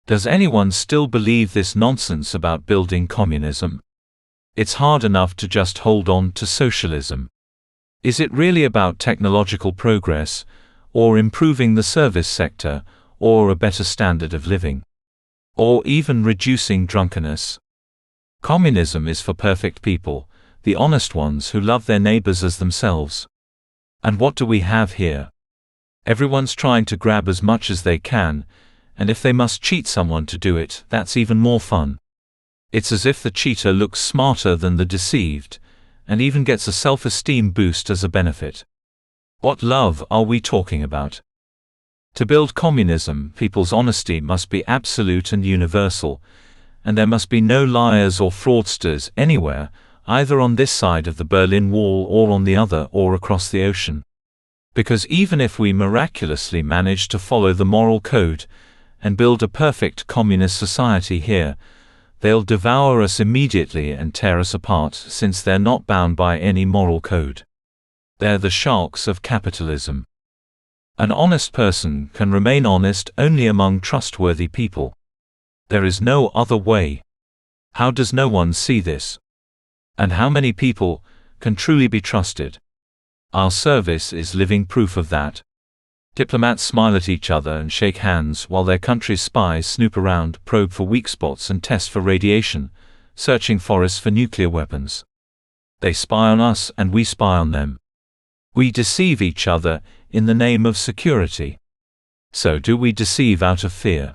Does anyone still believe this nonsense about building communism? It's hard enough to just hold on to socialism. Is it really about technological progress, or improving the service sector, or a better standard of living? Or even reducing drunkenness? Communism is for perfect people, the honest ones who love their neighbors as themselves. And what do we have here? Everyone's trying to grab as much as they can, and if they must cheat someone to do it, that's even more fun. It's as if the cheater looks smarter than the deceived, and even gets a self-esteem boost as a benefit. What love are we talking about? To build communism, people's honesty must be absolute and universal, and there must be no liars or fraudsters anywhere, either on this side of the Berlin Wall or on the other or across the ocean. Because even if we miraculously manage to follow the moral code and build a perfect communist society here, they'll devour us immediately and tear us apart, since they're not bound by any moral code. They're the sharks of capitalism. An honest person can remain honest only among trustworthy people. There is no other way. How does no one see this? And how many people can truly be trusted? Our service is living proof of that. Diplomats smile at each other and shake hands while their country's spies snoop around, probe for weak spots and test for radiation, searching forests for nuclear weapons. They spy on us and we spy on them. We deceive each other in the name of security. So do we deceive out of fear?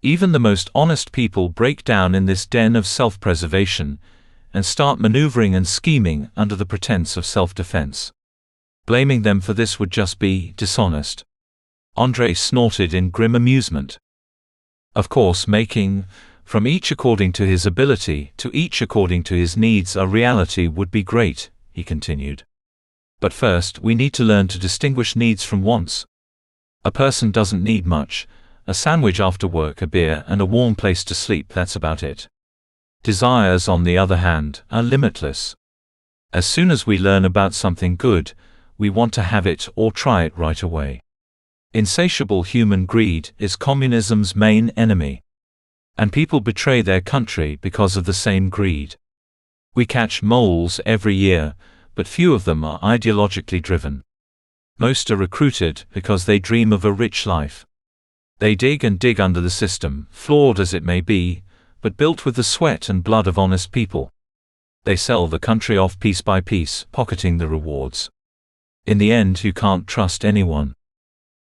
Even the most honest people break down in this den of self-preservation and start maneuvering and scheming under the pretense of self-defense. Blaming them for this would just be dishonest. André snorted in grim amusement. Of course, making, from each according to his ability to each according to his needs, a reality would be great, he continued. But first, we need to learn to distinguish needs from wants. A person doesn't need much: a sandwich after work, a beer, and a warm place to sleep, that's about it. Desires, on the other hand, are limitless. As soon as we learn about something good, we want to have it or try it right away. Insatiable human greed is communism's main enemy. And people betray their country because of the same greed. We catch moles every year, but few of them are ideologically driven. Most are recruited because they dream of a rich life. They dig and dig under the system, flawed as it may be, but built with the sweat and blood of honest people. They sell the country off piece by piece, pocketing the rewards. In the end, you can't trust anyone.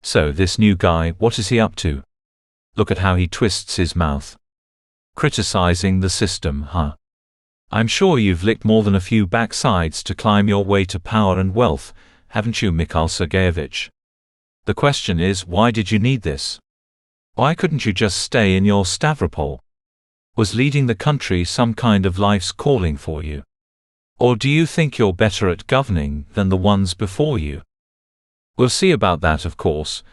So this new guy, what is he up to? Look at how he twists his mouth. Criticizing the system, huh? I'm sure you've licked more than a few backsides to climb your way to power and wealth, haven't you, Mikhail Sergeyevich? The question is, why did you need this? Why couldn't you just stay in your Stavropol? Was leading the country some kind of life's calling for you? Or do you think you're better at governing than the ones before you? We'll see about that, of course,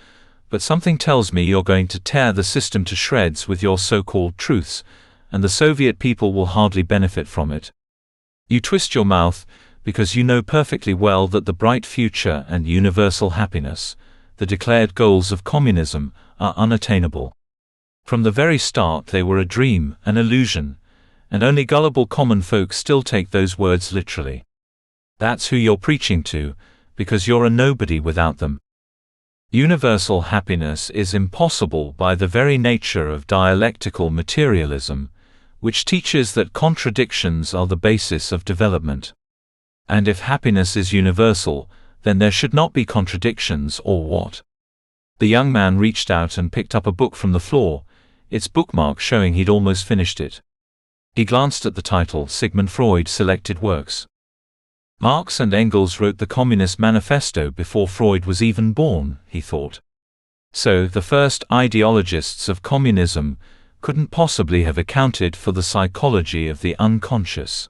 but something tells me you're going to tear the system to shreds with your so-called truths, and the Soviet people will hardly benefit from it. You twist your mouth because you know perfectly well that the bright future and universal happiness, the declared goals of communism, are unattainable. From the very start they were a dream, an illusion, and only gullible common folk still take those words literally. That's who you're preaching to, because you're a nobody without them. Universal happiness is impossible by the very nature of dialectical materialism, which teaches that contradictions are the basis of development. And if happiness is universal, then there should not be contradictions, or what? The young man reached out and picked up a book from the floor, its bookmark showing he'd almost finished it. He glanced at the title, Sigmund Freud Selected Works. Marx and Engels wrote the Communist Manifesto before Freud was even born, he thought. So, the first ideologists of communism couldn't possibly have accounted for the psychology of the unconscious.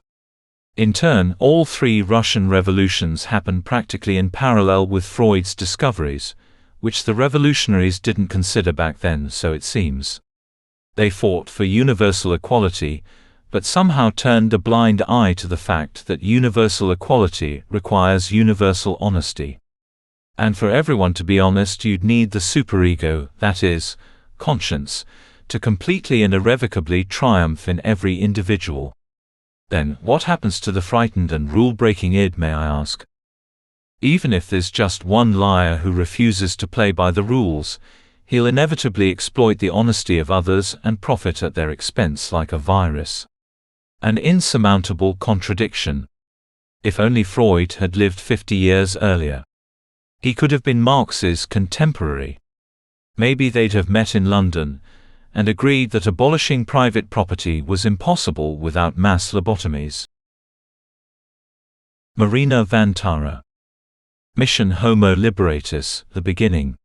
In turn, all three Russian revolutions happened practically in parallel with Freud's discoveries, which the revolutionaries didn't consider back then, so it seems. They fought for universal equality, but somehow turned a blind eye to the fact that universal equality requires universal honesty. And for everyone to be honest, you'd need the superego, that is, conscience, to completely and irrevocably triumph in every individual. Then, what happens to the frightened and rule-breaking id, may I ask? Even if there's just one liar who refuses to play by the rules, he'll inevitably exploit the honesty of others and profit at their expense like a virus. An insurmountable contradiction. If only Freud had lived 50 years earlier. He could have been Marx's contemporary. Maybe they'd have met in London, and agreed that abolishing private property was impossible without mass lobotomies. Marina Vantara. Mission Homo Liberatus, The Beginning.